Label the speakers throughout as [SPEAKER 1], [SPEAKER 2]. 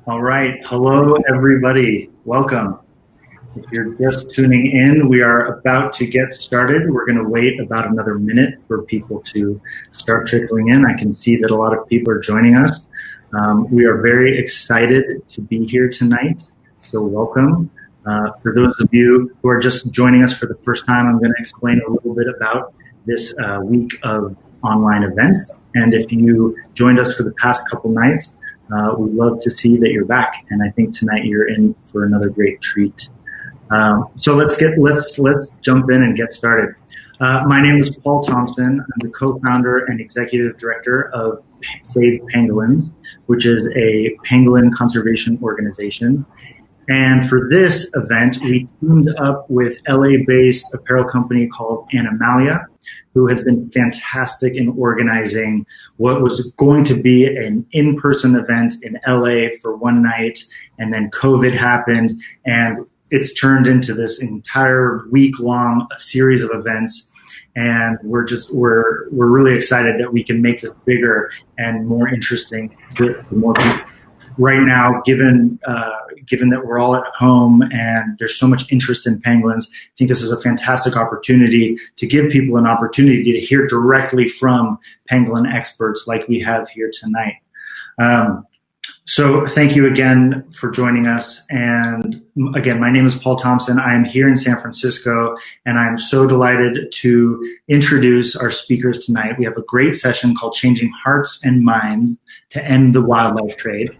[SPEAKER 1] All right. Hello, everybody. Welcome. If you're just tuning in, we are about to get started. We're going to wait about another minute for people to start trickling in. I can see that a lot of people are joining us. We are very excited to be here tonight, so welcome. For those of you who are just joining us for the first time, I'm going to explain a little bit about this week of online events. And if you joined us for the past couple nights, we'd love to see that you're back. And I think tonight you're in for another great treat. So let's jump in and get started. My name is Paul Thompson. I'm the co-founder and executive director of Save Pangolins, which is a pangolin conservation organization. And for this event, we teamed up with LA-based apparel company called Animalia, who has been fantastic in organizing what was going to be an in-person event in LA for one night, and then COVID happened, and it's turned into this entire week-long series of events. And we're really excited that we can make this bigger and more interesting to more people. Right now, given that we're all at home and there's so much interest in pangolins, I think this is a fantastic opportunity to give people an opportunity to hear directly from pangolin experts like we have here tonight. So thank you again for joining us. And again, my name is Paul Thompson. I am here in San Francisco, and I'm so delighted to introduce our speakers tonight. We have a great session called Changing Hearts and Minds to End the Wildlife Trade.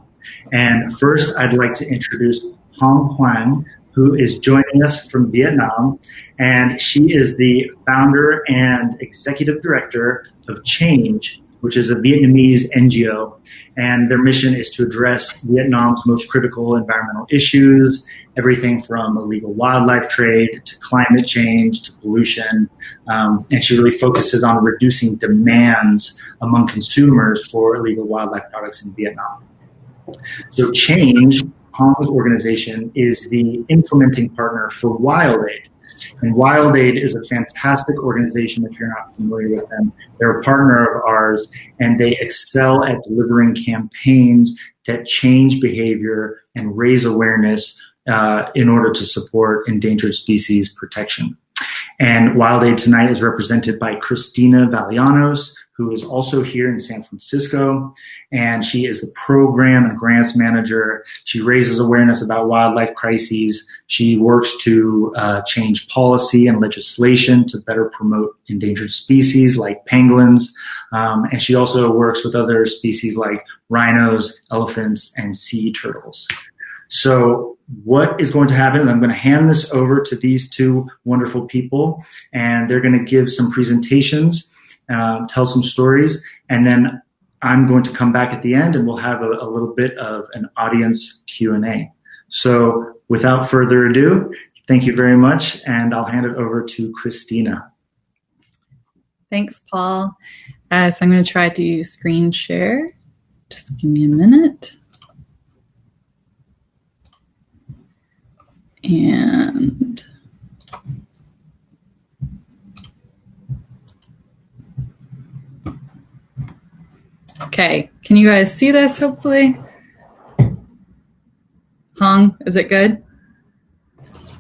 [SPEAKER 1] And first, I'd like to introduce Hoang, who is joining us from Vietnam. And she is the founder and executive director of Change, which is a Vietnamese NGO. And their mission is to address Vietnam's most critical environmental issues, everything from illegal wildlife trade to climate change to pollution. And she really focuses on reducing demands among consumers for illegal wildlife products in Vietnam. So Change, Hoang's organization, is the implementing partner for WildAid. And WildAid is a fantastic organization if you're not familiar with them. They're a partner of ours, and they excel at delivering campaigns that change behavior and raise awareness in order to support endangered species protection. And WildAid tonight is represented by Christina Vallianos, who is also here in San Francisco, and she is the program and grants manager. She raises awareness about wildlife crises. She works to change policy and legislation to better promote endangered species like pangolins, and she also works with other species like rhinos, elephants, and sea turtles. So what is going to happen is I'm going to hand this over to these two wonderful people, and they're going to give some presentations, tell some stories, and then I'm going to come back at the end and we'll have a little bit of an audience Q&A. So without further ado, thank you very much, and I'll hand it over to Christina.
[SPEAKER 2] Thanks, Paul. So I'm going to try to screen share. Just give me a minute. And okay, can you guys see this, hopefully? Hoang, is it good?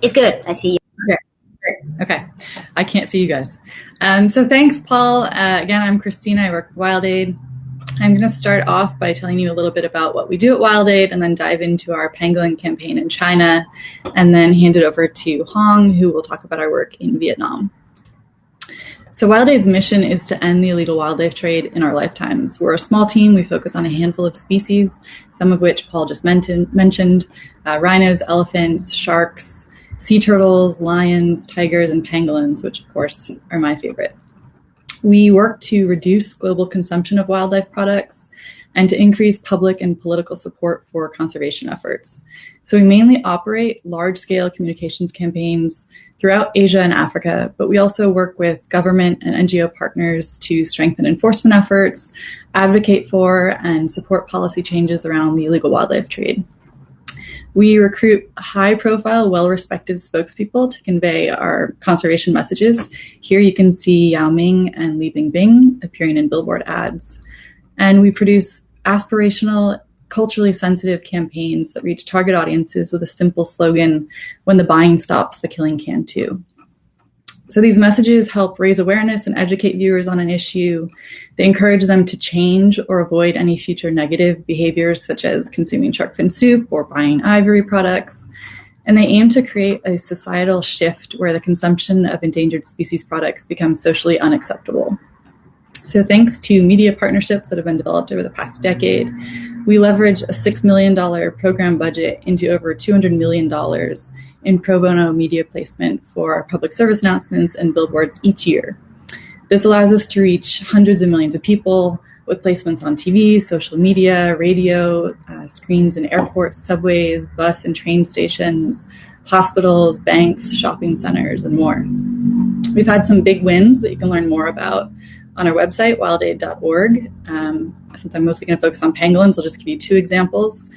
[SPEAKER 3] It's good. I see you.
[SPEAKER 2] Okay, great. Okay. I can't see you guys. So thanks, Paul. Again, I'm Christina. I work with WildAid. I'm going to start off by telling you a little bit about what we do at WildAid, and then dive into our pangolin campaign in China, and then hand it over to Hoang, who will talk about our work in Vietnam. So WildAid's mission is to end the illegal wildlife trade in our lifetimes. We're a small team. We focus on a handful of species, some of which Paul just mentioned, rhinos, elephants, sharks, sea turtles, lions, tigers, and pangolins, which of course are my favorite. We work to reduce global consumption of wildlife products and to increase public and political support for conservation efforts. So we mainly operate large-scale communications campaigns throughout Asia and Africa, but we also work with government and NGO partners to strengthen enforcement efforts, advocate for, and support policy changes around the illegal wildlife trade. We recruit high-profile, well-respected spokespeople to convey our conservation messages. Here you can see Yao Ming and Li Bingbing appearing in billboard ads. And we produce aspirational culturally sensitive campaigns that reach target audiences with a simple slogan, "When the buying stops, the killing can too." So these messages help raise awareness and educate viewers on an issue. They encourage them to change or avoid any future negative behaviors, such as consuming shark fin soup or buying ivory products. And they aim to create a societal shift where the consumption of endangered species products becomes socially unacceptable. So thanks to media partnerships that have been developed over the past decade, we leverage a $6 million program budget into over $200 million in pro bono media placement for our public service announcements and billboards each year. This allows us to reach hundreds of millions of people with placements on TV, social media, radio, screens in airports, subways, bus and train stations, hospitals, banks, shopping centers, and more. We've had some big wins that you can learn more about on our website, wildaid.org. Since I'm mostly going to focus on pangolins, I'll just give you two examples.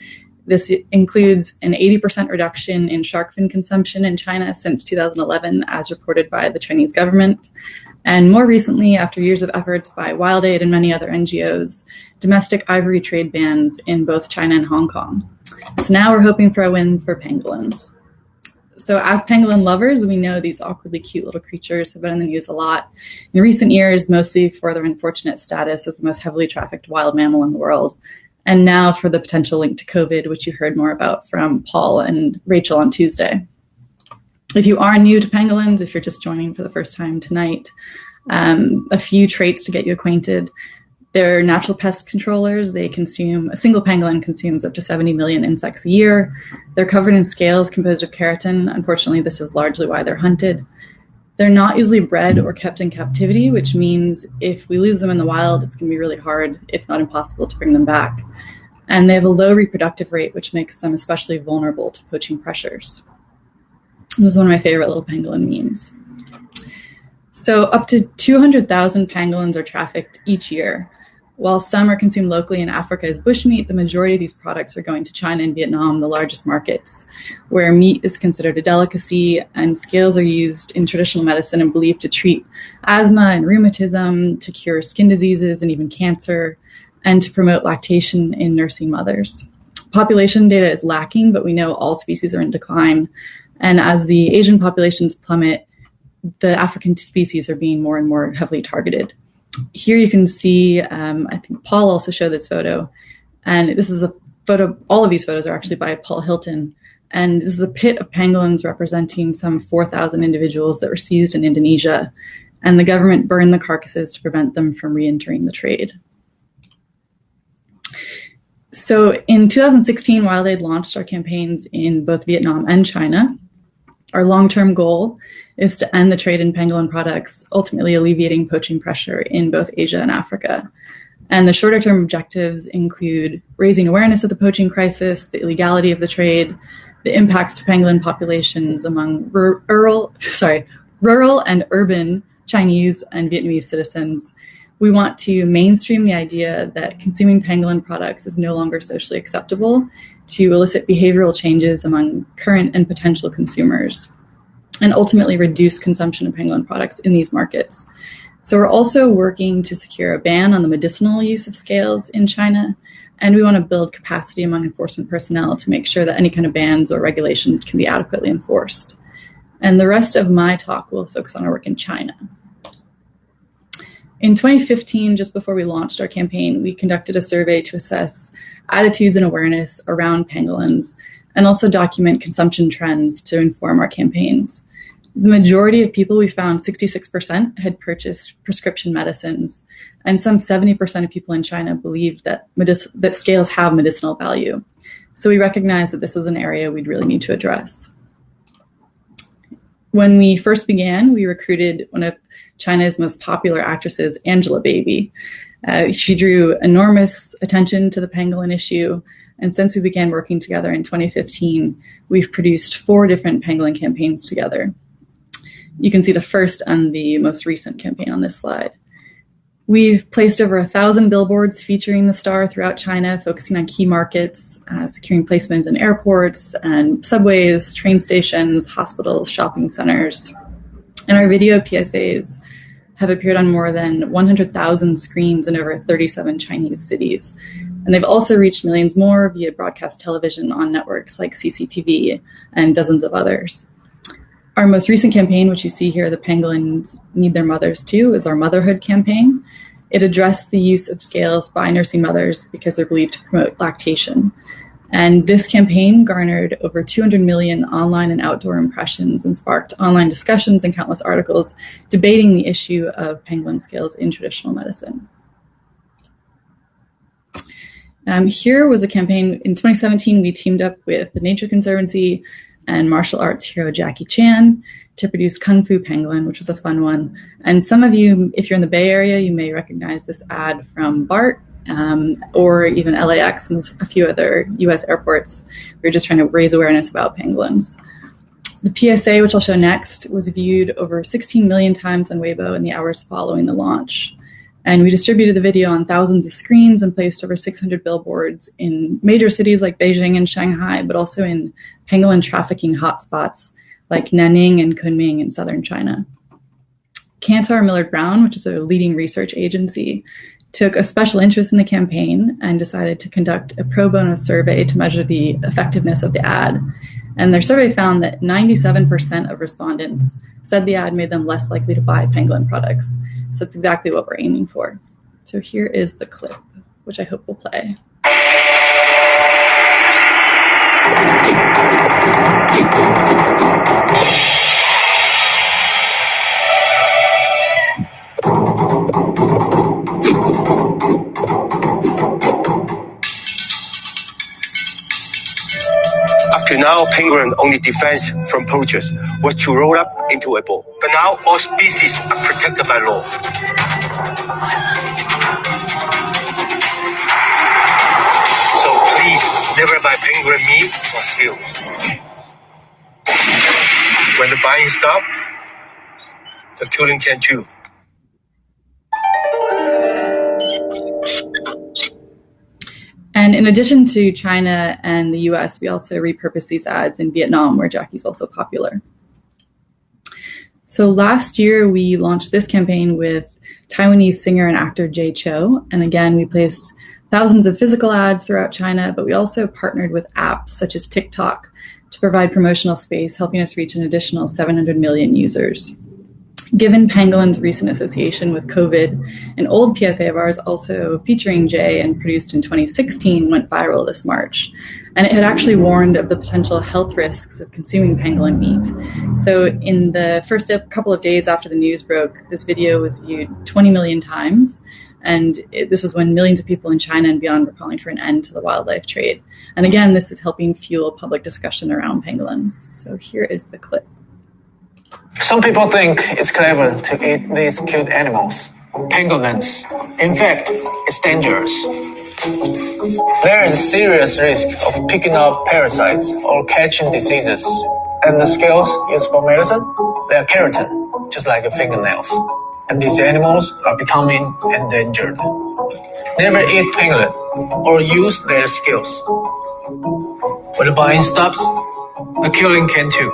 [SPEAKER 2] This includes an 80% reduction in shark fin consumption in China since 2011, as reported by the Chinese government. And more recently, after years of efforts by WildAid and many other NGOs, domestic ivory trade bans in both China and Hong Kong. So now we're hoping for a win for pangolins. So as pangolin lovers, we know these awkwardly cute little creatures have been in the news a lot in recent years, mostly for their unfortunate status as the most heavily trafficked wild mammal in the world. And now for the potential link to COVID, which you heard more about from Paul and Rachel on Tuesday. If you are new to pangolins, if you're just joining for the first time tonight, a few traits to get you acquainted. They're natural pest controllers. A single pangolin consumes up to 70 million insects a year. They're covered in scales composed of keratin. Unfortunately, this is largely why they're hunted. They're not easily bred or kept in captivity, which means if we lose them in the wild, it's going to be really hard, if not impossible, to bring them back. And they have a low reproductive rate, which makes them especially vulnerable to poaching pressures. This is one of my favorite little pangolin memes. So up to 200,000 pangolins are trafficked each year. While some are consumed locally in Africa as bushmeat, the majority of these products are going to China and Vietnam, the largest markets, where meat is considered a delicacy and scales are used in traditional medicine and believed to treat asthma and rheumatism, to cure skin diseases and even cancer, and to promote lactation in nursing mothers. Population data is lacking, but we know all species are in decline. And as the Asian populations plummet, the African species are being more and more heavily targeted. Here you can see, I think Paul also showed this photo, and this is a photo, all of these photos are actually by Paul Hilton, and this is a pit of pangolins representing some 4,000 individuals that were seized in Indonesia, and the government burned the carcasses to prevent them from re-entering the trade. So in 2016, WildAid launched our campaigns in both Vietnam and China. Our long-term goal is to end the trade in pangolin products, ultimately alleviating poaching pressure in both Asia and Africa. And the shorter-term objectives include raising awareness of the poaching crisis, the illegality of the trade, the impacts to pangolin populations among rural and urban Chinese and Vietnamese citizens. We want to mainstream the idea that consuming pangolin products is no longer socially acceptable, to elicit behavioral changes among current and potential consumers, and ultimately reduce consumption of pangolin products in these markets. So we're also working to secure a ban on the medicinal use of scales in China, and we want to build capacity among enforcement personnel to make sure that any kind of bans or regulations can be adequately enforced. And the rest of my talk will focus on our work in China. In 2015, just before we launched our campaign, we conducted a survey to assess attitudes and awareness around pangolins and also document consumption trends to inform our campaigns. The majority of people, we found 66%, had purchased prescription medicines, and some 70% of people in China believed that scales have medicinal value. So we recognized that this was an area we'd really need to address. When we first began, we recruited one of China's most popular actresses, Angelababy. She drew enormous attention to the pangolin issue, and since we began working together in 2015, we've produced 4 different pangolin campaigns together. You can see the first and the most recent campaign on this slide. We've placed over 1,000 billboards featuring the star throughout China, focusing on key markets, securing placements in airports and subways, train stations, hospitals, shopping centers. And our video PSAs have appeared on more than 100,000 screens in over 37 Chinese cities. And they've also reached millions more via broadcast television on networks like CCTV and dozens of others. Our most recent campaign, which you see here, The Pangolins Need Their Mothers Too, is our motherhood campaign. It addressed the use of scales by nursing mothers because they're believed to promote lactation. And this campaign garnered over 200 million online and outdoor impressions and sparked online discussions and countless articles debating the issue of pangolin scales in traditional medicine. Here was a campaign. In 2017, we teamed up with the Nature Conservancy and martial arts hero Jackie Chan to produce Kung Fu Pangolin, which was a fun one. And some of you, if you're in the Bay Area, you may recognize this ad from BART or even LAX and a few other US airports. We were just trying to raise awareness about pangolins. The PSA, which I'll show next, was viewed over 16 million times on Weibo in the hours following the launch. And we distributed the video on thousands of screens and placed over 600 billboards in major cities like Beijing and Shanghai, but also in pangolin trafficking hotspots like Nanning and Kunming in southern China. Kantar Millard Brown, which is a leading research agency, took a special interest in the campaign and decided to conduct a pro bono survey to measure the effectiveness of the ad. And their survey found that 97% of respondents said the ad made them less likely to buy pangolin products. So that's exactly what we're aiming for. So here is the clip, which I hope will play.
[SPEAKER 4] Up to now, penguin only defense from poachers was to roll up into a ball. But now all species are protected by law. So please never buy penguin meat or scales. When the buying stops, the killing can too.
[SPEAKER 2] And in addition to China and the US, we also repurposed these ads in Vietnam, where Jackie's also popular. So last year, we launched this campaign with Taiwanese singer and actor Jay Chou. And again, we placed thousands of physical ads throughout China, but we also partnered with apps such as TikTok to provide promotional space, helping us reach an additional 700 million users. Given Pangolin's recent association with COVID, an old PSA of ours, also featuring Jay and produced in 2016, went viral this March. And it had actually warned of the potential health risks of consuming pangolin meat. So in the first couple of days after the news broke, this video was viewed 20 million times. And this was when millions of people in China and beyond were calling for an end to the wildlife trade. And again, this is helping fuel public discussion around pangolins. So here is the clip.
[SPEAKER 5] Some people think it's clever to eat these cute animals, pangolins. In fact, it's dangerous. There is a serious risk of picking up parasites or catching diseases. And the scales used for medicine, they are keratin, just like your fingernails. And these animals are becoming endangered. Never eat pangolin or use their scales. When the buying stops, the killing can too.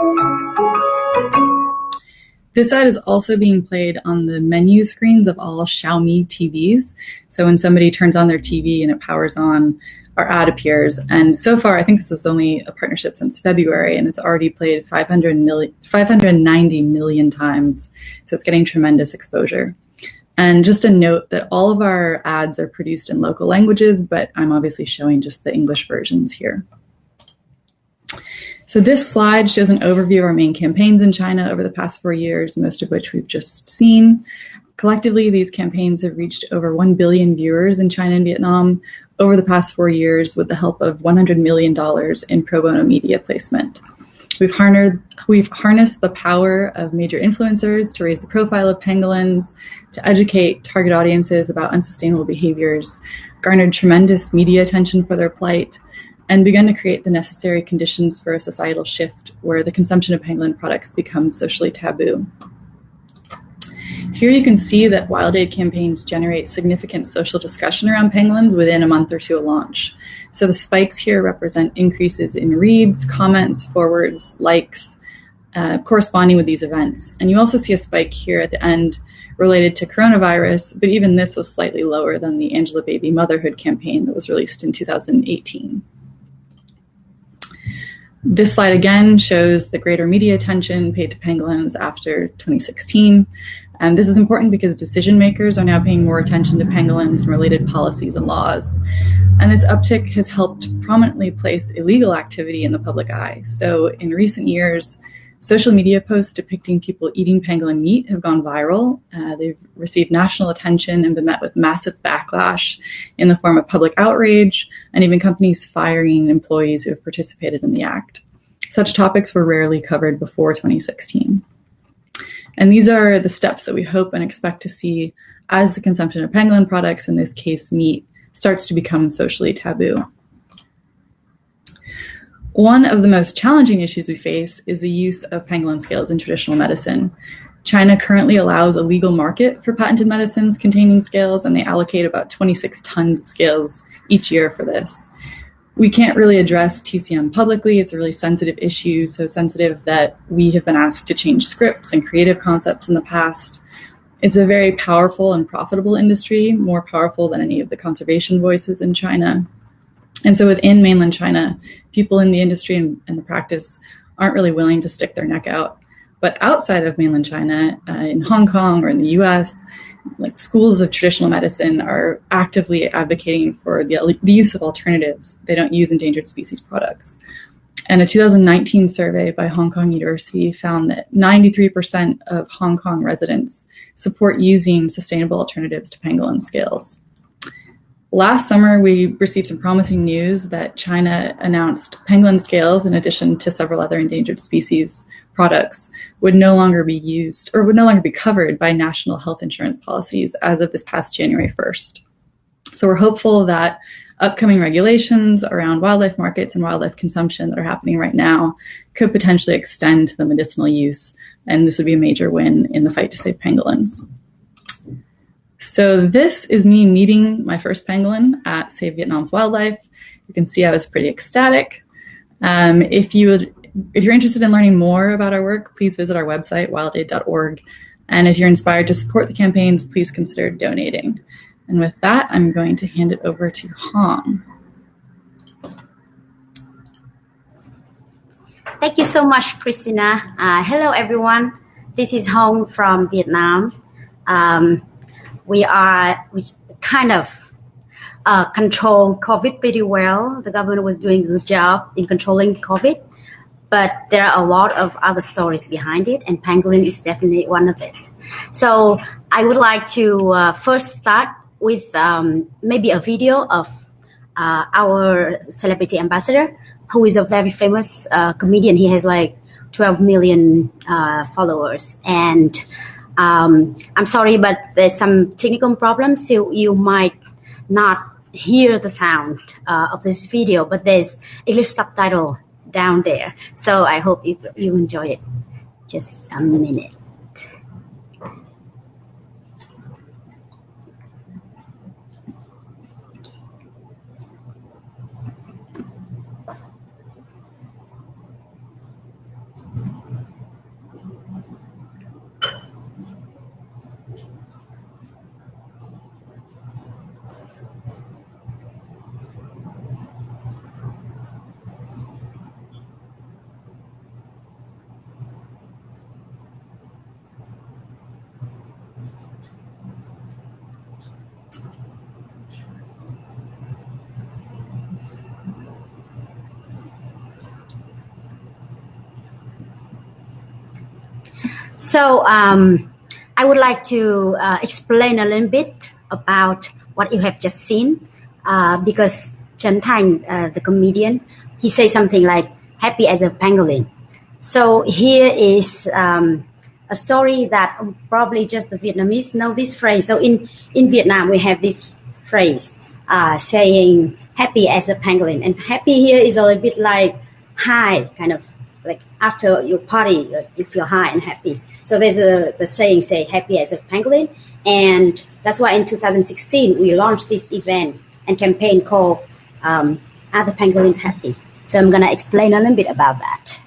[SPEAKER 2] This ad is also being played on the menu screens of all Xiaomi TVs. So when somebody turns on their TV and it powers on, our ad appears. And so far, I think this is only a partnership since February, and it's already played 590 million times. So it's getting tremendous exposure. And just a note that all of our ads are produced in local languages, but I'm obviously showing just the English versions here. So this slide shows an overview of our main campaigns in China over the past 4 years, most of which we've just seen. Collectively, these campaigns have reached over 1 billion viewers in China and Vietnam over the past 4 years with the help of $100 million in pro bono media placement. We've harnessed the power of major influencers to raise the profile of pangolins, to educate target audiences about unsustainable behaviors, garnered tremendous media attention for their plight, and begun to create the necessary conditions for a societal shift where the consumption of pangolin products becomes socially taboo. Here you can see that WildAid campaigns generate significant social discussion around pangolins within a month or two of launch. So the spikes here represent increases in reads, comments, forwards, likes, corresponding with these events. And you also see a spike here at the end related to coronavirus, but even this was slightly lower than the Angela Baby Motherhood campaign that was released in 2018. This slide again shows the greater media attention paid to pangolins after 2016. This is important because decision makers are now paying more attention to pangolins and related policies and laws. And this uptick has helped prominently place illegal activity in the public eye. So in recent years, social media posts depicting people eating pangolin meat have gone viral. They've received national attention and been met with massive backlash in the form of public outrage and even companies firing employees who have participated in the act. Such topics were rarely covered before 2016. And these are the steps that we hope and expect to see as the consumption of pangolin products, in this case meat, starts to become socially taboo. One of the most challenging issues we face is the use of pangolin scales in traditional medicine. China currently allows a legal market for patented medicines containing scales, and they allocate about 26 tons of scales each year for this. We can't really address TCM publicly. It's a really sensitive issue, so sensitive that we have been asked to change scripts and creative concepts in the past. It's a very powerful and profitable industry, more powerful than any of the conservation voices in China. And so within mainland China, people in the industry and the practice aren't really willing to stick their neck out. But outside of mainland China, in Hong Kong or in the US, like schools of traditional medicine are actively advocating for the use of alternatives. They don't use endangered species products. And a 2019 survey by Hong Kong University found that 93% of Hong Kong residents support using sustainable alternatives to pangolin scales. Last summer, we received some promising news that China announced pangolin scales, in addition to several other endangered species products, would no longer be used or would no longer be covered by national health insurance policies as of this past January 1st. So we're hopeful that upcoming regulations around wildlife markets and wildlife consumption that are happening right now could potentially extend to the medicinal use, and this would be a major win in the fight to save pangolins. So this is me meeting my first pangolin at Save Vietnam's Wildlife. You can see I was pretty ecstatic. If you're interested in learning more about our work, please visit our website, wildaid.org. And if you're inspired to support the campaigns, please consider donating. And with that, I'm going to hand it over to Hoang.
[SPEAKER 3] Thank you so much, Christina. Hello, everyone. This is Hoang from Vietnam. We kind of control COVID pretty well. The government was doing a good job in controlling COVID, but there are a lot of other stories behind it, and pangolin is definitely one of it. So I would like to first start with maybe a video of our celebrity ambassador, who is a very famous comedian. He has like 12 million followers, and I'm sorry, but there's some technical problems, so you might not hear the sound of this video, but there's English subtitle down there. So I hope you enjoy it. Just a minute. So I would like to explain a little bit about what you have just seen, because Chen Tang, the comedian, he says something like happy as a pangolin. So here is a story that probably just the Vietnamese know this phrase. So in Vietnam, we have this phrase saying happy as a pangolin. And happy here is a little bit like high, kind of like after your party, you feel high and happy. So there's the saying, say happy as a pangolin. And that's why in 2016, we launched this event and campaign called Are the Pangolins Happy? So I'm going to explain a little bit about that.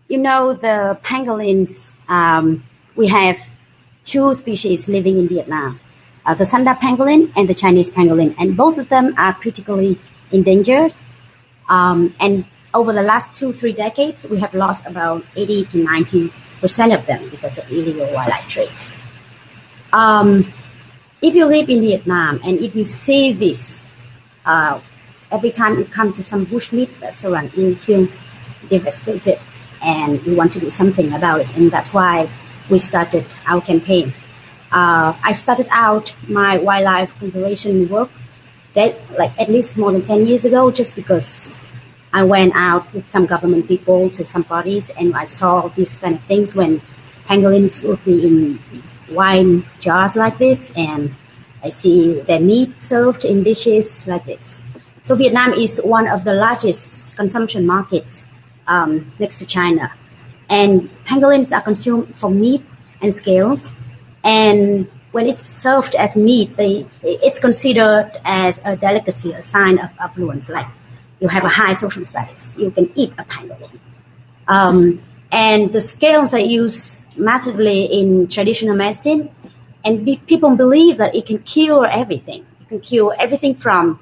[SPEAKER 3] You know, the pangolins We have 2 species living in Vietnam, the Sanda pangolin and the Chinese pangolin, and both of them are critically endangered. And over the last 2-3 decades, we have lost about 80 to 90% of them because of illegal wildlife trade. If you live in Vietnam and if you see this, every time you come to some bushmeat restaurant, you feel devastated and you want to do something about it. And that's why we started our campaign. I started out my wildlife conservation work at least more than 10 years ago, just because I went out with some government people to some parties and I saw these kind of things when pangolins would be in wine jars like this, and I see their meat served in dishes like this. So Vietnam is one of the largest consumption markets next to China. And pangolins are consumed for meat and scales. And when it's served as meat, it's considered as a delicacy, a sign of affluence, like you have a high social status. You can eat a pangolin. And the scales are used massively in traditional medicine. And people believe that it can cure everything. It can cure everything from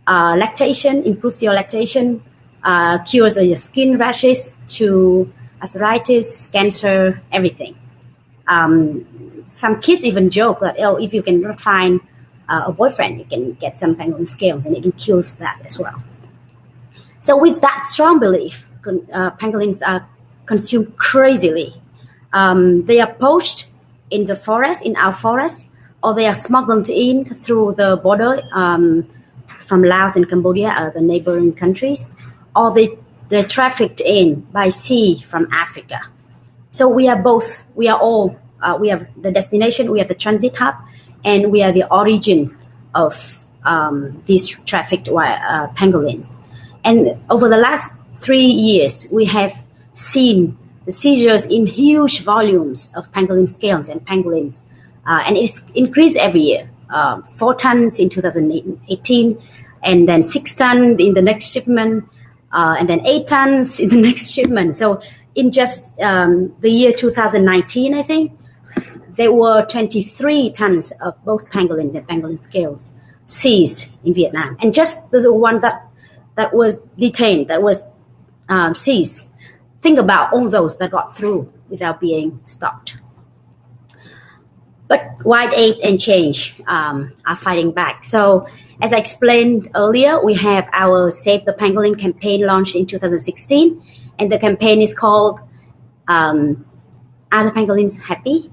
[SPEAKER 3] lactation, improves your lactation, cures your skin rashes, to arthritis, cancer, everything. Some kids even joke that, if you can find a boyfriend, you can get some pangolin scales and it cures that as well. So with that strong belief, pangolins are consumed crazily. They are poached in the forest, in our forest, or they are smuggled in through the border from Laos and Cambodia, the neighboring countries, or they're trafficked in by sea from Africa. So we are both, we have the destination, we have the transit hub, and we are the origin of these trafficked pangolins. And over the last 3 years, we have seen the seizures in huge volumes of pangolin scales and pangolins. And it's increased every year, 4 tons in 2018, and then 6 tons in the next shipment, and then 8 tons in the next shipment. So in just the year 2019, I think, there were 23 tons of both pangolins and pangolin scales seized in Vietnam. And just the one that was detained, that was seized. Think about all those that got through without being stopped. But WildAid and Change are fighting back. So as I explained earlier, we have our Save the Pangolin campaign launched in 2016. And the campaign is called Are the Pangolins Happy?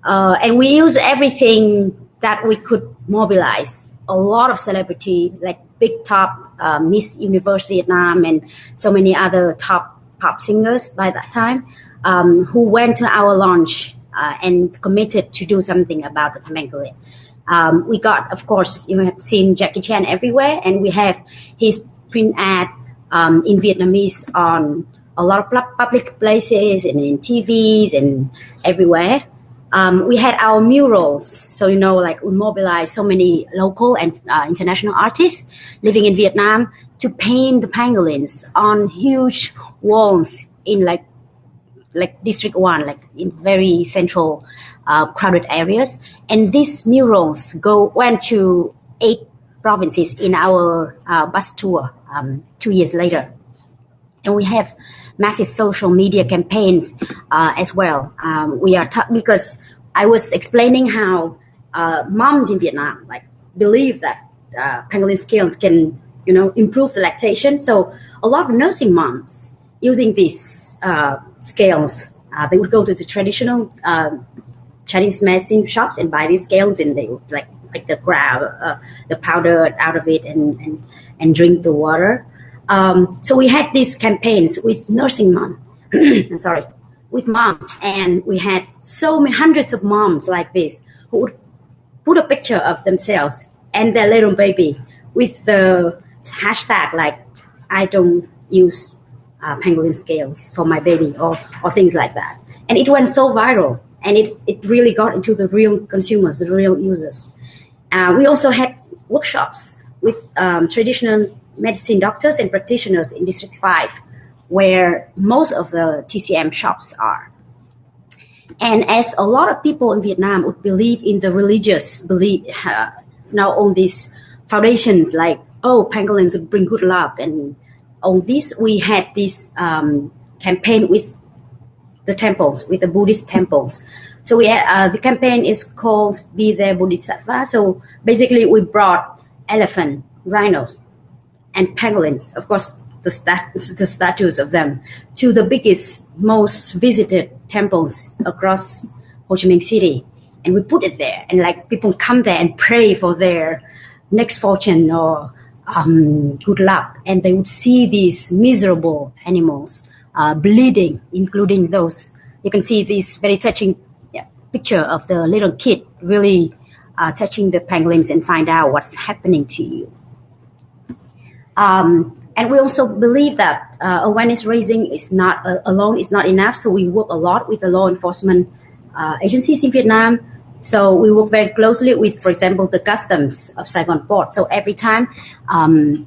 [SPEAKER 3] And we use everything that we could mobilize. A lot of celebrity, like big top Miss Universe Vietnam and so many other top pop singers by that time, who went to our launch and committed to do something about the pangolin. We got, of course, you have seen Jackie Chan everywhere, and we have his print ad in Vietnamese on a lot of public places and in TVs and everywhere. We had our murals, so like we mobilized so many local and international artists living in Vietnam to paint the pangolins on huge walls in like District 1, like in very central crowded areas. And these murals went to 8 provinces in our bus tour 2 years later. And we have massive social media campaigns as well. Because I was explaining how moms in Vietnam believe that pangolin scales can improve the lactation. So a lot of nursing moms using these scales, they would go to the traditional Chinese medicine shops and buy these scales, and they would like grab the powder out of it and drink the water. So we had these campaigns with nursing moms, with moms, and we had so many hundreds of moms like this who would put a picture of themselves and their little baby with the hashtag like, I don't use pangolin scales for my baby, or things like that. And it went so viral, and it really got into the real consumers, the real users. We also had workshops with traditional medicine doctors and practitioners in District 5, where most of the TCM shops are. And as a lot of people in Vietnam would believe in the religious belief, now on these foundations like, oh, pangolins would bring good luck. And on this, we had this campaign with the temples, with the Buddhist temples. So we had, the campaign is called Be There Bodhisattva. So basically we brought elephant, rhinos, and pangolins, of course, the statues of them, to the biggest, most visited temples across Ho Chi Minh City. And we put it there. And like people come there and pray for their next fortune or good luck. And they would see these miserable animals bleeding, including those. You can see this very touching picture of the little kid really touching the pangolins and find out what's happening to you. And we also believe that awareness raising is not alone is not enough. So we work a lot with the law enforcement agencies in Vietnam. So we work very closely with, for example, the customs of Saigon Port. So every time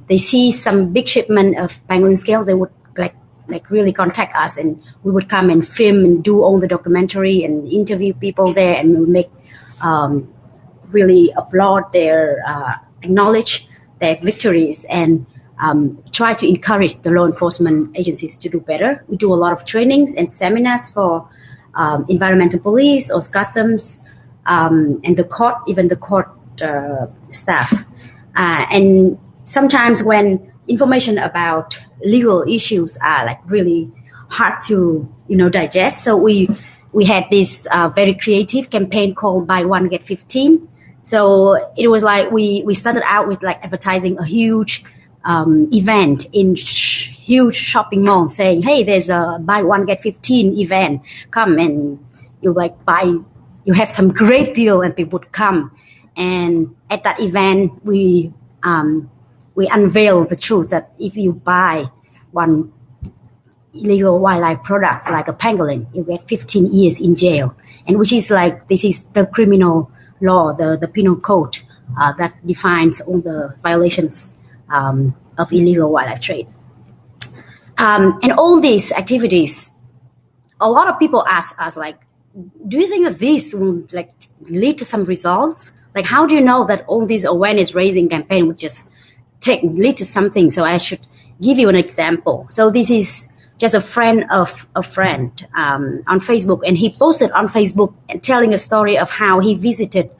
[SPEAKER 3] they see some big shipment of pangolin scales, they would like really contact us, and we would come and film and do all the documentary and interview people there, and we would make really applaud their acknowledge their victories and try to encourage the law enforcement agencies to do better. We do a lot of trainings and seminars for environmental police or customs and the court, even the court staff. And sometimes when information about legal issues are like really hard to digest, so we had this very creative campaign called Buy One Get 15. So it was like we started out with like advertising a huge event in huge shopping mall, saying, hey, there's a Buy One Get 15 event, come and you have some great deal, and people would come. And at that event we unveil the truth that if you buy one illegal wildlife products like a pangolin, you get 15 years in jail, and which is like, this is the criminal law, the penal code that defines all the violations of illegal wildlife trade. And all these activities, a lot of people ask us like, do you think that this will like lead to some results? Like, how do you know that all these awareness raising campaign would just lead to something? So I should give you an example. So this is just a friend of a friend on Facebook, and he posted on Facebook and telling a story of how he visited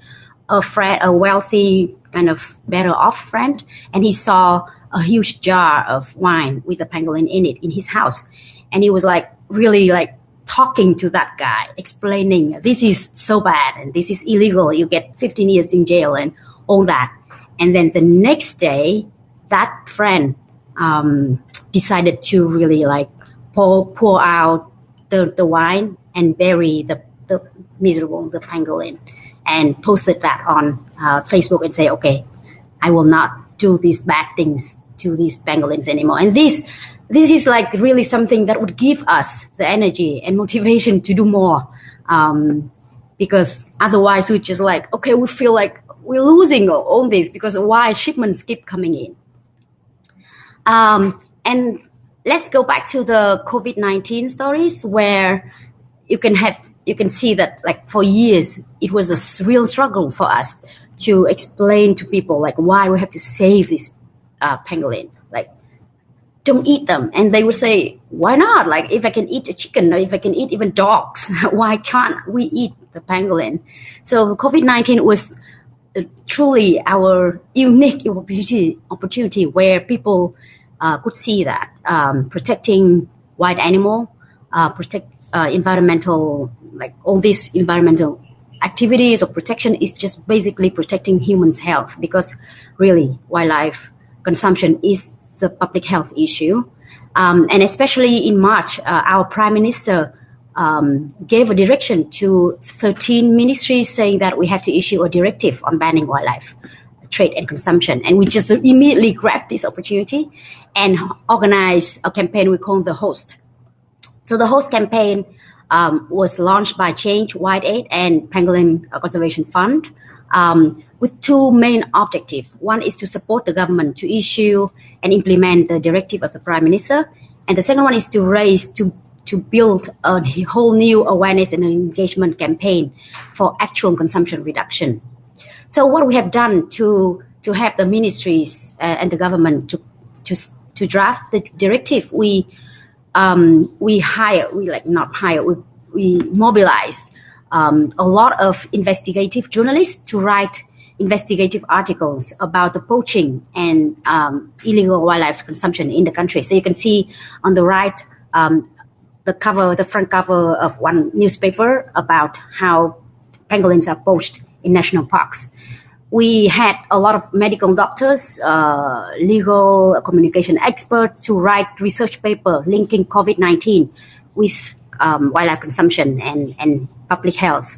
[SPEAKER 3] a wealthy, kind of better off friend, and he saw a huge jar of wine with a pangolin in it in his house, and he was like really like talking to that guy, explaining this is so bad and this is illegal, you get 15 years in jail and all that. And then the next day, that friend decided to really like pour out the wine and bury the pangolin, and posted that on Facebook and say, okay, I will not do these bad things to these pangolins anymore. And this is like really something that would give us the energy and motivation to do more, because otherwise we just like, okay, we feel like we're losing all this because why shipments keep coming in. And let's go back to the COVID-19 stories, where you can see that like for years it was a real struggle for us to explain to people like why we have to save this pangolin, like don't eat them. And they would say, why not? Like, if I can eat a chicken, or if I can eat even dogs, why can't we eat the pangolin? So COVID-19 was truly our unique opportunity where people could see that protecting wild animal, protect environmental, like all these environmental activities or protection is just basically protecting humans' health, because really wildlife consumption is the public health issue. And especially in March, our Prime Minister gave a direction to 13 ministries saying that we have to issue a directive on banning wildlife trade and consumption. And we just immediately grabbed this opportunity and organized a campaign we call the HOST. So the HOST campaign was launched by Change, WildAid, and Pangolin Conservation Fund, with two main objectives. One is to support the government to issue and implement the directive of the Prime Minister, and the second one is to to build a whole new awareness and engagement campaign for actual consumption reduction. So what we have done to help the ministries and the government to draft the directive, we mobilize a lot of investigative journalists to write investigative articles about the poaching and illegal wildlife consumption in the country. So you can see on the right the front cover of one newspaper about how pangolins are poached in national parks. We had a lot of medical doctors, legal communication experts to write research paper linking COVID-19 with wildlife consumption and public health.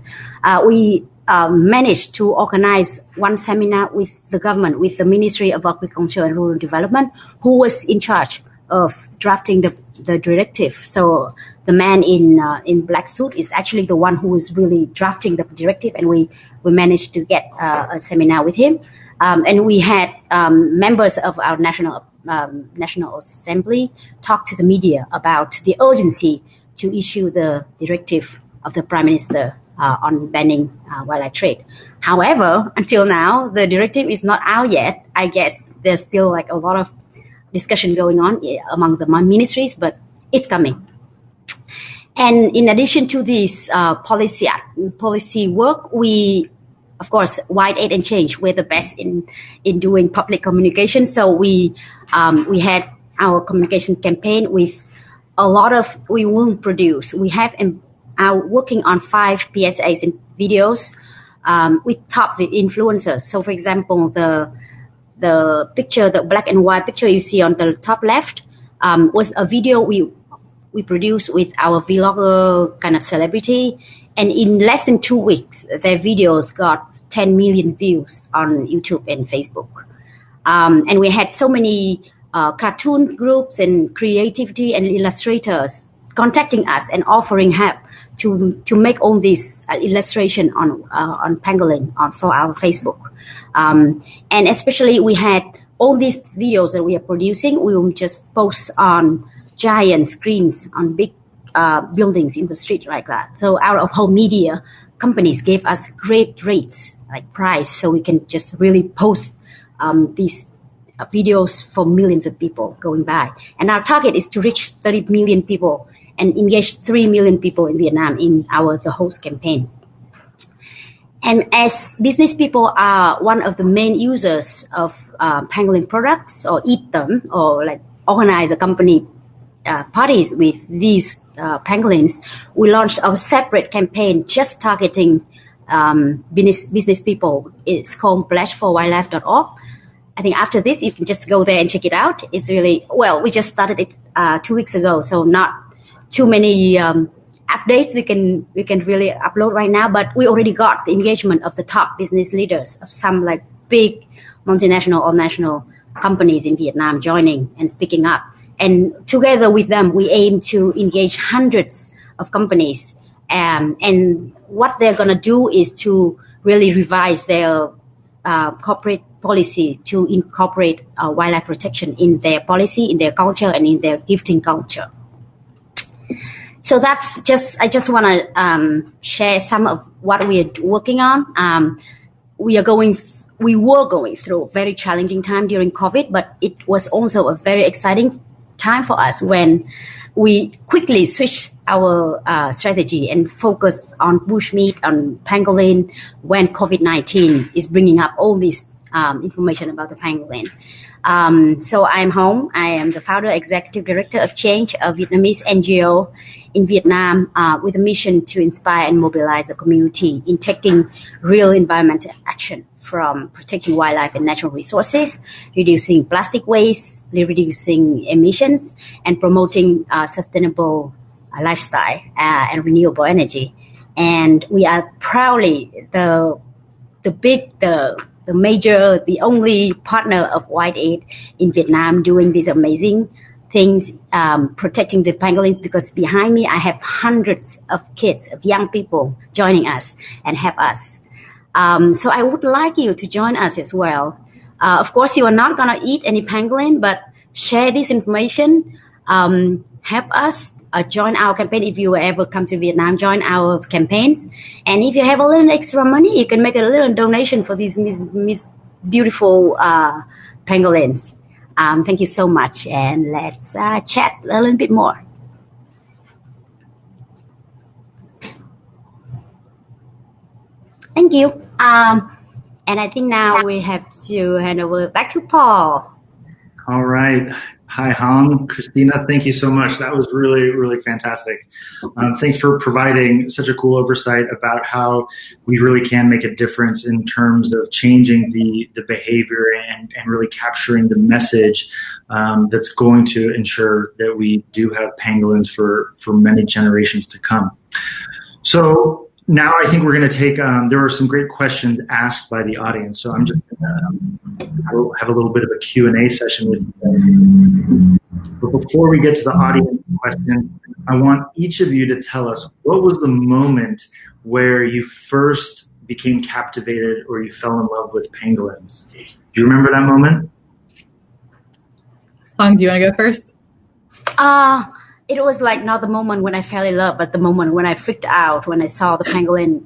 [SPEAKER 3] We managed to organize one seminar with the government, with the Ministry of Agriculture and Rural Development, who was in charge of drafting the directive. So the man in black suit is actually the one who is really drafting the directive, and we managed to get a seminar with him. And we had members of our National Assembly talk to the media about the urgency to issue the directive of the Prime Minister on banning wildlife trade. However, until now, the directive is not out yet. I guess there's still like a lot of discussion going on among the ministries, but it's coming. And in addition to this policy work, we, of course, WildAid and Change, we're the best in doing public communication. So we had our communication campaign with a lot of, we will produce. We have working on 5 PSAs and videos with top influencers. So, for example, the picture, the black and white picture you see on the top left was a video we produced with our vlogger kind of celebrity. And in less than 2 weeks, their videos got 10 million views on YouTube and Facebook. And we had so many cartoon groups and creativity and illustrators contacting us and offering help to make all this illustration on pangolin for our Facebook. And especially we had all these videos that we are producing, we will just post on giant screens on big buildings in the street like that. So our whole media companies gave us great rates, like price, so we can just really post these videos for millions of people going by. And our target is to reach 30 million people and engage 3 million people in Vietnam in the host campaign. And as business people are one of the main users of pangolin products, or eat them, or like organize a company parties with these pangolins, we launched our separate campaign just targeting business people. It's called pledgeforwildlife.org. I think after this, you can just go there and check it out. It's really, well, we just started it 2 weeks ago, so not too many updates we can really upload right now, but we already got the engagement of the top business leaders of some like big multinational or national companies in Vietnam joining and speaking up. And together with them, we aim to engage hundreds of companies. And what they're going to do is to really revise their corporate policy to incorporate wildlife protection in their policy, in their culture, and in their gifting culture. So that's I just want to share some of what we are working on. We were going through a very challenging time during COVID, but it was also a very exciting time for us when we quickly switched our strategy and focus on bushmeat, on pangolin, when COVID-19 is bringing up all this information about the pangolin. So I'm Hoang. I am the founder, executive director of Change, a Vietnamese NGO in Vietnam with a mission to inspire and mobilize the community in taking real environmental action, from protecting wildlife and natural resources, reducing plastic waste, reducing emissions, and promoting sustainable lifestyle and renewable energy. And we are proudly the only partner of WildAid in Vietnam doing these amazing things, protecting the pangolins, because behind me I have hundreds of kids, of young people joining us and help us. So I would like you to join us as well. Of course, you are not going to eat any pangolin, but share this information, help us join our campaign. If you ever come to Vietnam, join our campaigns. And if you have a little extra money, you can make a little donation for these beautiful pangolins. Thank you so much, and let's chat a little bit more. Thank you. And I think now we have to hand over back to Paul.
[SPEAKER 1] All right. Hi, Hoang. Christina, thank you so much. That was really, really fantastic. Thanks for providing such a cool oversight about how we really can make a difference in terms of changing the behavior and really capturing the message that's going to ensure that we do have pangolins for many generations to come. So now I think we're going to take, there were some great questions asked by the audience, so I'm just going to have a little bit of a Q&A session with you. But before we get to the audience question, I want each of you to tell us, what was the moment where you first became captivated or you fell in love with pangolins? Do you remember that moment?
[SPEAKER 2] Hoang, do you want to go first?
[SPEAKER 3] It was like not the moment when I fell in love, but the moment when I freaked out when I saw the pangolin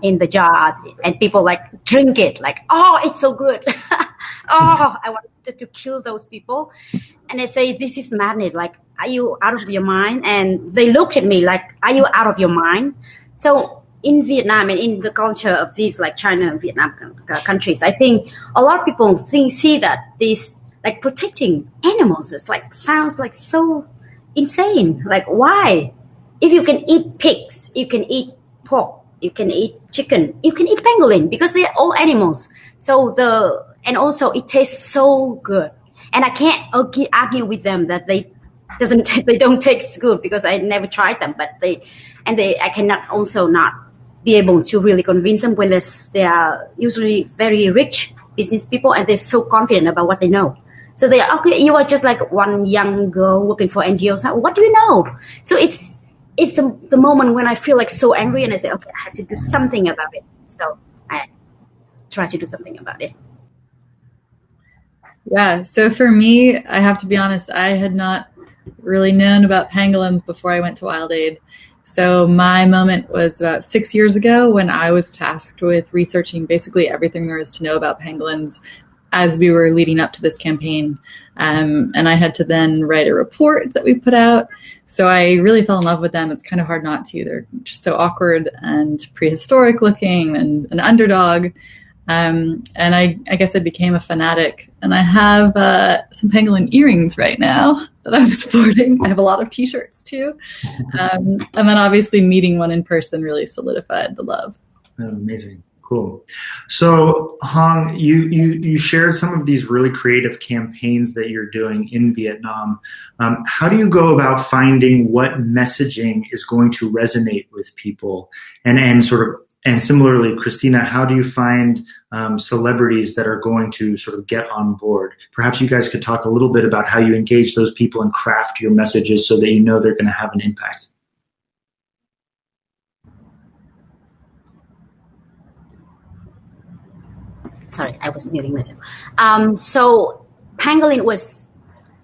[SPEAKER 3] in the jars and people like drink it, like, oh, it's so good. Oh, I wanted to kill those people. And they say, this is madness. Like, are you out of your mind? And they look at me like, are you out of your mind? So in Vietnam and in the culture of these like China and Vietnam countries, I think a lot of people see that this like protecting animals is like sounds like so insane. Like, why? If you can eat pigs, you can eat pork, you can eat chicken, you can eat pangolin because they're all animals. So and also it tastes so good. And I can't argue with them that they don't taste good because I never tried them. But I cannot also not be able to really convince them when they are usually very rich business people and they're so confident about what they know. So they are, okay, you are just like one young girl working for NGOs. What do you know? So it's the moment when I feel like so angry and I say, okay, I have to do something about it. So I try to do something about it.
[SPEAKER 2] Yeah, so for me, I have to be honest, I had not really known about pangolins before I went to WildAid. So my moment was about 6 years ago when I was tasked with researching basically everything there is to know about pangolins as we were leading up to this campaign. And I had to then write a report that we put out. So I really fell in love with them. It's kind of hard not to. They're just so awkward and prehistoric looking and an underdog. And I guess I became a fanatic. And I have some pangolin earrings right now that I'm sporting. I have a lot of t-shirts too. And then obviously meeting one in person really solidified the love.
[SPEAKER 1] Amazing. Cool. So, Hoang, you shared some of these really creative campaigns that you're doing in Vietnam. How do you go about finding what messaging is going to resonate with people? And similarly, Christina, how do you find celebrities that are going to sort of get on board? Perhaps you guys could talk a little bit about how you engage those people and craft your messages so that you know they're going to have an impact.
[SPEAKER 3] Sorry, I was muting myself. So pangolin was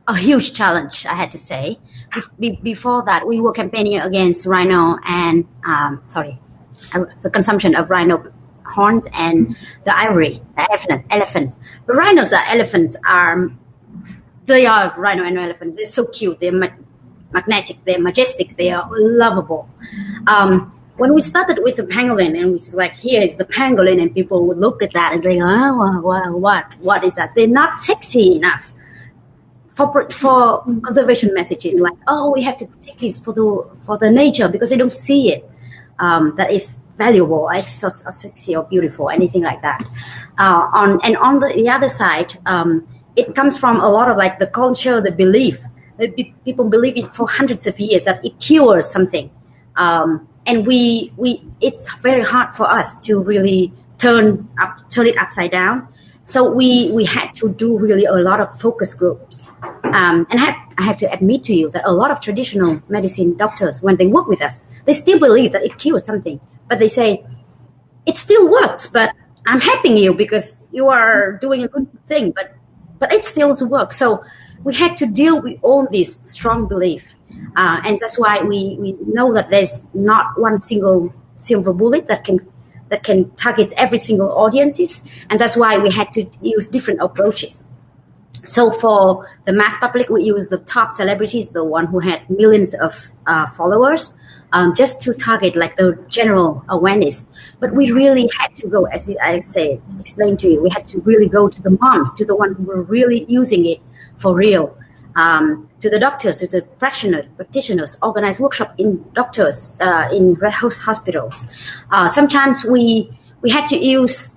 [SPEAKER 3] a huge challenge, I had to say. Before that, we were campaigning against rhino and, the consumption of rhino horns and the ivory, the elephants. The rhinos are elephants. They are rhino and elephants. They're so cute. They're magnetic. They're majestic. They are lovable. When we started with the pangolin, and we was like, here is the pangolin, and people would look at that and say, oh, what is that? They're not sexy enough for conservation messages. Like, oh, we have to protect this for the nature because they don't see it. That is valuable, it's so sexy or beautiful, anything like that. On the other side, it comes from a lot of like the culture, the belief. People believe it for hundreds of years that it cures something. And it's very hard for us to really turn it upside down. So we had to do really a lot of focus groups. And I have to admit to you that a lot of traditional medicine doctors, when they work with us, they still believe that it cures something. But they say, it still works, but I'm helping you because you are doing a good thing, but it still works. So we had to deal with all this strong belief. And that's why we know that there's not one single silver bullet that can target every single audiences, and that's why we had to use different approaches. So for the mass public, we use the top celebrities, the one who had millions of followers, just to target like the general awareness. But we really had to go, as I explained to you, we had to really go to the moms, to the ones who were really using it for real, to the doctors, to the practitioners, organize workshop in doctors, in hospitals. Sometimes we had to use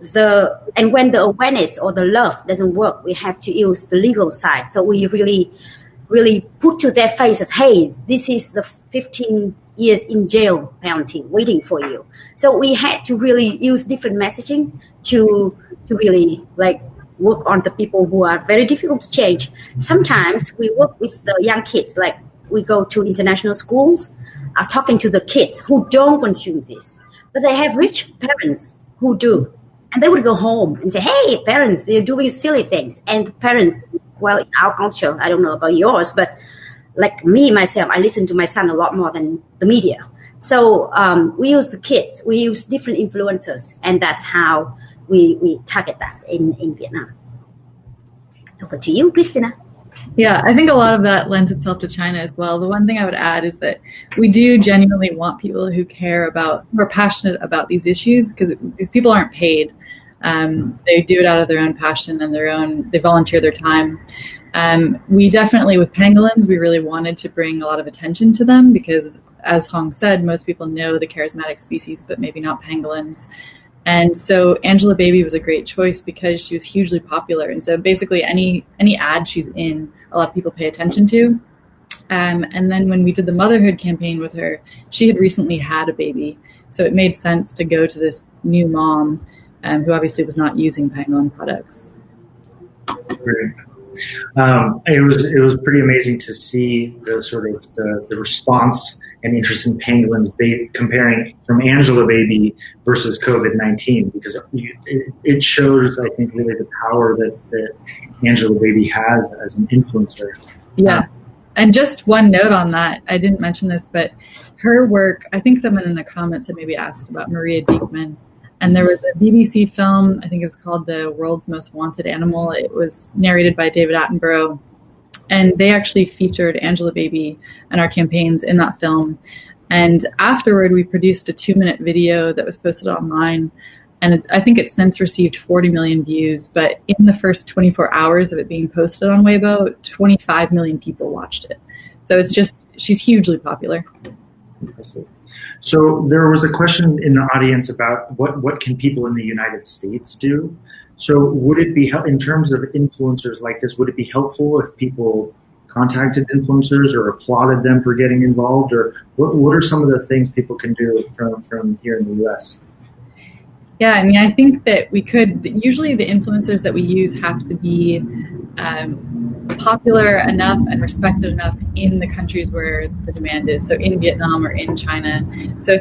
[SPEAKER 3] and when the awareness or the love doesn't work, we have to use the legal side. So we really put to their faces, hey, this is the 15 years in jail penalty waiting for you. So we had to really use different messaging to really like work on the people who are very difficult to change. Sometimes we work with the young kids, like we go to international schools, talking to the kids who don't consume this, but they have rich parents who do. And they would go home and say, hey, parents, you're doing silly things. And parents, well, in our culture, I don't know about yours, but like me, myself, I listen to my son a lot more than the media. So we use the kids, we use different influencers, and that's how we target that in Vietnam. Over to you, Christina.
[SPEAKER 2] Yeah, I think a lot of that lends itself to China as well. The one thing I would add is that we do genuinely want people who are passionate about these issues, because these people aren't paid. They do it out of their own passion and they volunteer their time. We definitely, with pangolins, we really wanted to bring a lot of attention to them because, as Hoang said, most people know the charismatic species, but maybe not pangolins. And so Angela Baby was a great choice because she was hugely popular. And so basically any ad she's in, a lot of people pay attention to. And then when we did the motherhood campaign with her, she had recently had a baby. So it made sense to go to this new mom who obviously was not using pangolin products.
[SPEAKER 1] Great. It was pretty amazing to see the sort of the response and interest in pangolins comparing from Angela Baby versus COVID-19, because it shows, I think, really the power that Angela Baby has as an influencer.
[SPEAKER 2] Yeah. And just one note on that, I didn't mention this, but her work, I think someone in the comments had maybe asked about Maria Diekman. And there was a BBC film, I think it's called The World's Most Wanted Animal. It was narrated by David Attenborough. And they actually featured Angela Baby and our campaigns in that film. And afterward, we produced a 2-minute video that was posted online. And I think it's since received 40 million views. But in the first 24 hours of it being posted on Weibo, 25 million people watched it. So she's hugely popular.
[SPEAKER 1] Impressive. So there was a question in the audience about what can people in the United States do? So would it be, in terms of influencers like this, would it be helpful if people contacted influencers or applauded them for getting involved? Or what are some of the things people can do from here in the US?
[SPEAKER 2] Yeah, I mean, I think that we could, usually the influencers that we use have to be popular enough and respected enough in the countries where the demand is. So in Vietnam or in China. So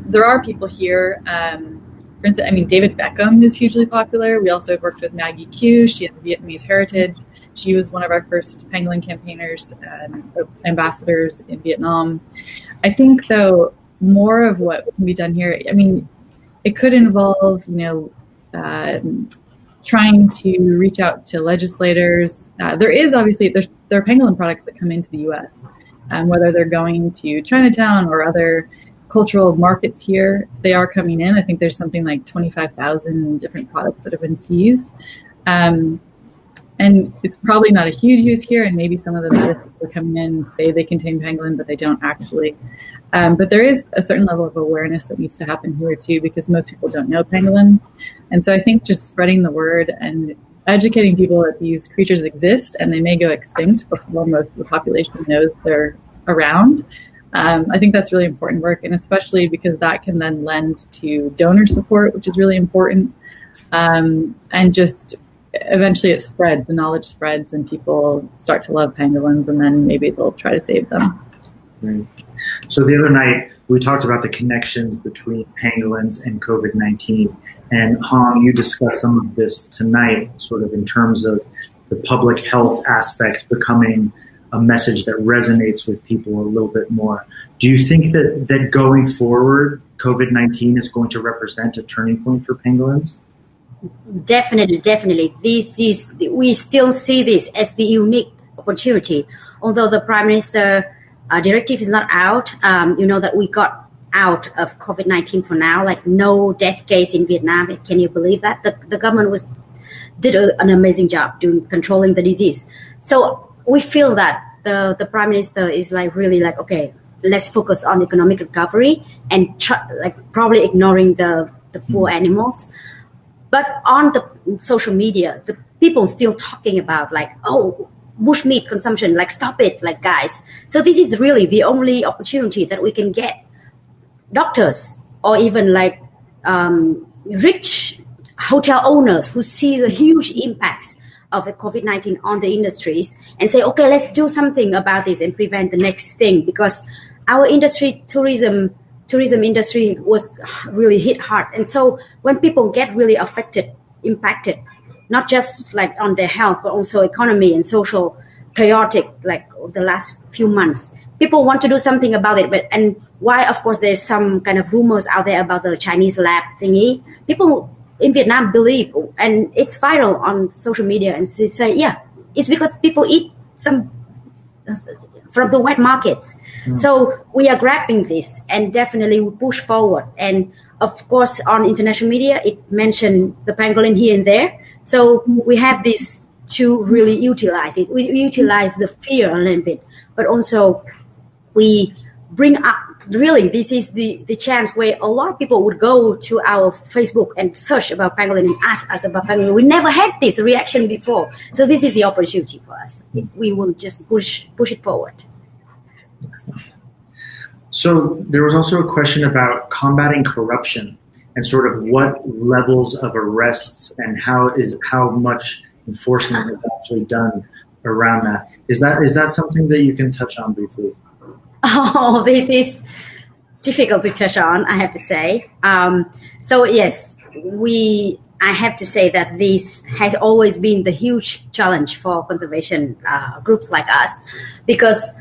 [SPEAKER 2] there are people here, for instance, I mean, David Beckham is hugely popular. We also have worked with Maggie Q. She has Vietnamese heritage. She was one of our first pangolin campaigners, ambassadors in Vietnam. I think, though, more of what can be done here, I mean, it could involve, trying to reach out to legislators. There are pangolin products that come into the U.S., whether they're going to Chinatown or other cultural markets here, they are coming in. I think there's something like 25,000 different products that have been seized. And it's probably not a huge use here, and maybe some of the medicines that are coming in say they contain pangolin, but they don't actually. But there is a certain level of awareness that needs to happen here too, because most people don't know pangolin. And so I think just spreading the word and educating people that these creatures exist and they may go extinct before most of the population knows they're around. I think that's really important work, and especially because that can then lend to donor support, which is really important. And just eventually it spreads, the knowledge spreads, and people start to love pangolins, and then maybe they'll try to save them.
[SPEAKER 1] Right. So the other night, we talked about the connections between pangolins and COVID-19. And Hoang, you discussed some of this tonight, sort of in terms of the public health aspect becoming a message that resonates with people a little bit more. Do you think that going forward, COVID-19 is going to represent a turning point for pangolins?
[SPEAKER 3] Definitely. We still see this as the unique opportunity. Although the Prime Minister directive is not out, that we got out of COVID-19 for now, like no death case in Vietnam. Can you believe that? The government did an amazing job doing controlling the disease. So we feel that the Prime Minister is really okay, let's focus on economic recovery and probably ignoring the poor animals. But on the social media, the people still talking about bushmeat consumption, stop it, guys. So this is really the only opportunity that we can get doctors or even rich hotel owners who see the huge impacts of the COVID-19 on the industries and say, okay, let's do something about this and prevent the next thing, because our industry, tourism industry was really hit hard. And so when people get really impacted, not just on their health, but also economy and social chaotic, the last few months, people want to do something about it. And why, of course, there's some kind of rumors out there about the Chinese lab thingy. People in Vietnam believe, and it's viral on social media, and they say, yeah, it's because people eat some from the wet markets. So we are grabbing this and definitely we push forward. And of course, on international media, it mentioned the pangolin here and there. So we have this to really utilize it. We utilize the fear a little bit, but also we bring up, really, this is the chance where a lot of people would go to our Facebook and search about pangolin and ask us about pangolin. We never had this reaction before. So this is the opportunity for us. We will just push it forward.
[SPEAKER 1] So there was also a question about combating corruption and sort of what levels of arrests and how much enforcement is actually done around that. Is that something that you can touch on briefly?
[SPEAKER 3] Oh, this is difficult to touch on, I have to say. So yes, I have to say that this has always been the huge challenge for conservation groups like us, because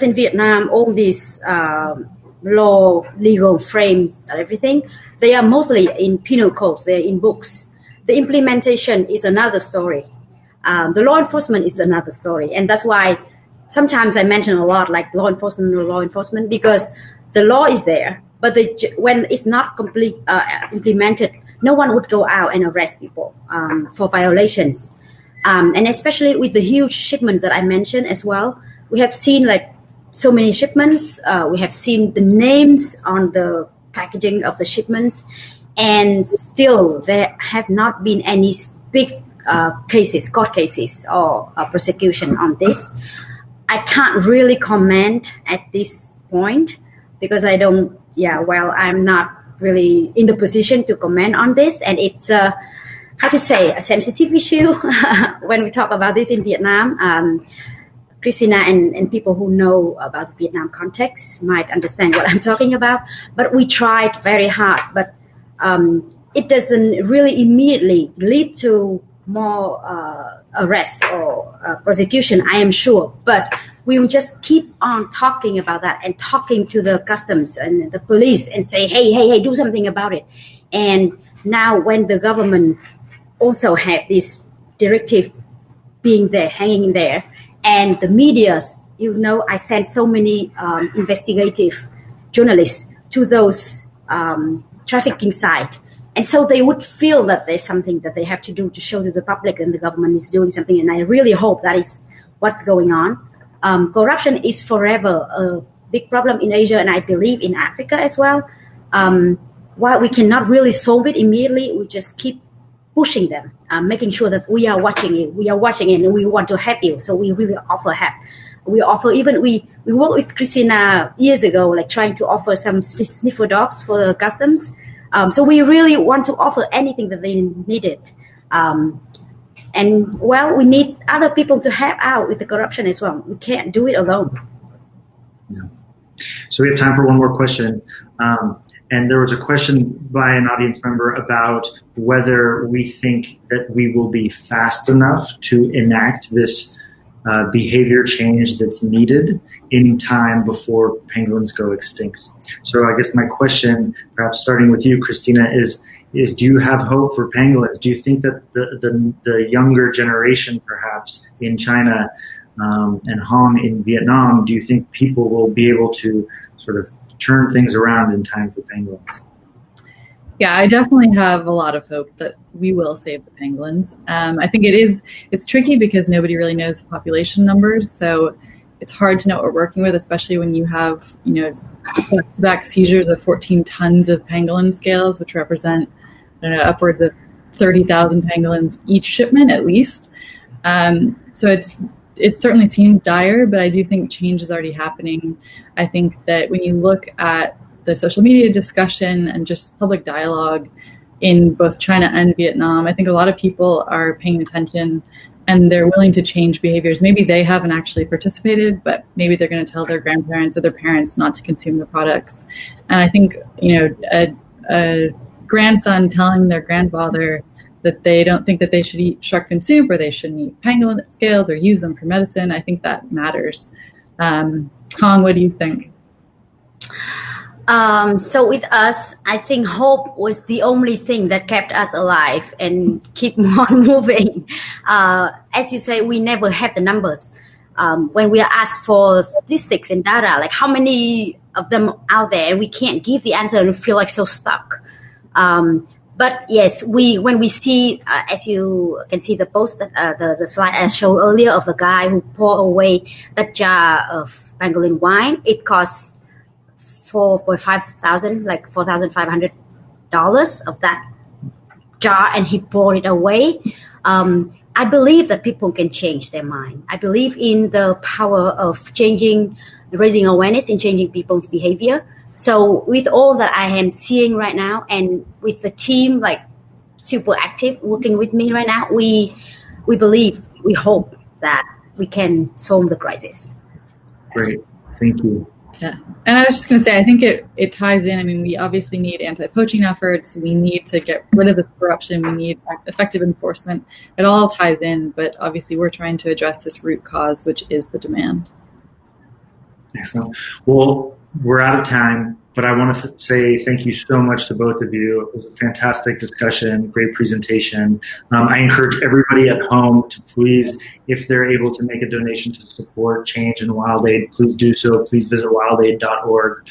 [SPEAKER 3] in Vietnam, all these law, legal frames and everything, they are mostly in penal codes, they're in books. The implementation is another story. The law enforcement is another story. And that's why sometimes I mention a lot law enforcement, because the law is there, but when it's not implemented, no one would go out and arrest people for violations. And especially with the huge shipments that I mentioned as well, we have seen so many shipments. We have seen the names on the packaging of the shipments, and still there have not been any big court cases or prosecution on this. I can't really comment at this point because I'm not really in the position to comment on this, and it's a sensitive issue when we talk about this in Vietnam. Christina and people who know about the Vietnam context might understand what I'm talking about, but we tried very hard, but it doesn't really immediately lead to more arrests or prosecution, I am sure, but we will just keep on talking about that and talking to the customs and the police and say, hey, do something about it. And now when the government also have this directive being there, hanging there, and the media, I sent so many investigative journalists to those trafficking sites. And so they would feel that there's something that they have to do to show to the public and the government is doing something. And I really hope that is what's going on. Corruption is forever a big problem in Asia, and I believe in Africa as well. While we cannot really solve it immediately, we just keep pushing them, making sure that we are watching it. We are watching it, and we want to help you. So we really offer help. We offer, even we worked with Christina years ago, trying to offer some sniffer dogs for the customs. So we really want to offer anything that they needed. And we need other people to help out with the corruption as well. We can't do it alone.
[SPEAKER 1] Yeah. So we have time for one more question. And there was a question by an audience member about whether we think that we will be fast enough to enact this behavior change that's needed in time before pangolins go extinct. So I guess my question, perhaps starting with you, Christina, is do you have hope for pangolins? Do you think that the younger generation, perhaps in China and Hoang in Vietnam, do you think people will be able to sort of turn things around in time for pangolins?
[SPEAKER 2] Yeah, I definitely have a lot of hope that we will save the pangolins. I think it's tricky because nobody really knows the population numbers, so it's hard to know what we're working with, especially when you have, back-to-back seizures of 14 tons of pangolin scales, which represent, upwards of 30,000 pangolins each shipment at least. So it certainly seems dire, but I do think change is already happening. I think that when you look at the social media discussion and just public dialogue in both China and Vietnam, I think a lot of people are paying attention and they're willing to change behaviors. Maybe they haven't actually participated, but maybe they're going to tell their grandparents or their parents not to consume the products. And I think, a grandson telling their grandfather that they don't think that they should eat shark fin soup or they shouldn't eat pangolin scales or use them for medicine, I think that matters. Hoang, what do you think?
[SPEAKER 3] So with us, I think hope was the only thing that kept us alive and keep on moving. As you say, we never have the numbers. When we are asked for statistics and data, like how many of them out there, we can't give the answer and we feel like so stuck. But yes, when we see, as you can see the post, the slide I showed earlier of the guy who poured away that jar of pangolin wine, it costs $4,500, like $4,500 of that jar, and he poured it away. I believe that people can change their mind. I believe in the power of raising awareness and changing people's behavior. So with all that I am seeing right now, and with the team like super active working with me right now, we believe, we hope that we can solve the crisis.
[SPEAKER 1] Great, thank you.
[SPEAKER 2] Yeah, and I was just going to say, I think it ties in. I mean, we obviously need anti-poaching efforts. We need to get rid of this corruption. We need effective enforcement. It all ties in, but obviously we're trying to address this root cause, which is the demand.
[SPEAKER 1] Excellent. Well, we're out of time, but I want to say thank you so much to both of you. It was a fantastic discussion, great presentation. I encourage everybody at home to please, if they're able to make a donation to support change in WildAid, please do so. Please visit wildaid.org.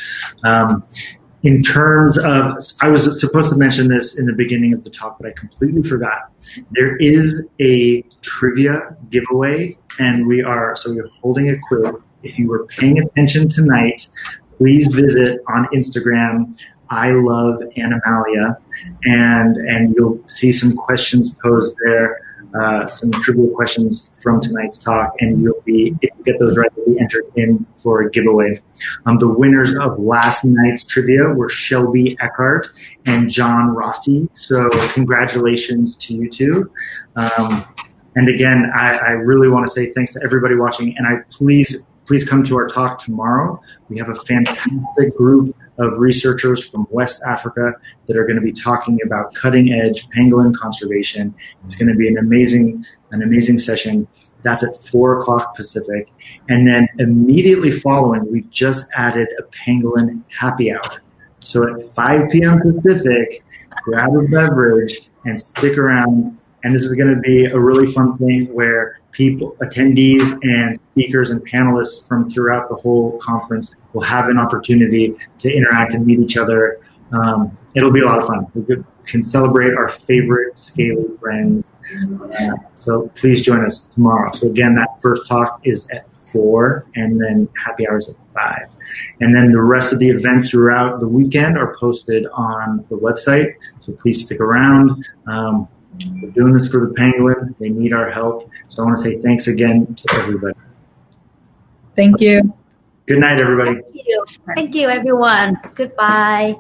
[SPEAKER 1] In terms of, I was supposed to mention this in the beginning of the talk, but I completely forgot. There is a trivia giveaway, and we're holding a quiz. If you were paying attention tonight, please visit on Instagram, I love Animalia, and you'll see some questions posed there, some trivia questions from tonight's talk, and if you get those right, you'll be entered in for a giveaway. The winners of last night's trivia were Shelby Eckhart and John Rossi, so congratulations to you two. And again, I really want to say thanks to everybody watching, and please come to our talk tomorrow. We have a fantastic group of researchers from West Africa that are going to be talking about cutting-edge pangolin conservation. It's going to be an amazing session. That's at 4 o'clock Pacific. And then immediately following, we've just added a pangolin happy hour. So at 5 p.m. Pacific, grab a beverage and stick around. And this is going to be a really fun thing where attendees and speakers and panelists from throughout the whole conference will have an opportunity to interact and meet each other. It'll be a lot of fun. We can celebrate our favorite scaly friends. So please join us tomorrow. So again, that first talk is at 4, and then happy hours at 5. And then the rest of the events throughout the weekend are posted on the website. So please stick around. We're doing this for the pangolin. They need our help. So I want to say thanks again to everybody.
[SPEAKER 2] Thank you.
[SPEAKER 1] Good night, everybody.
[SPEAKER 3] Thank you, everyone. Goodbye.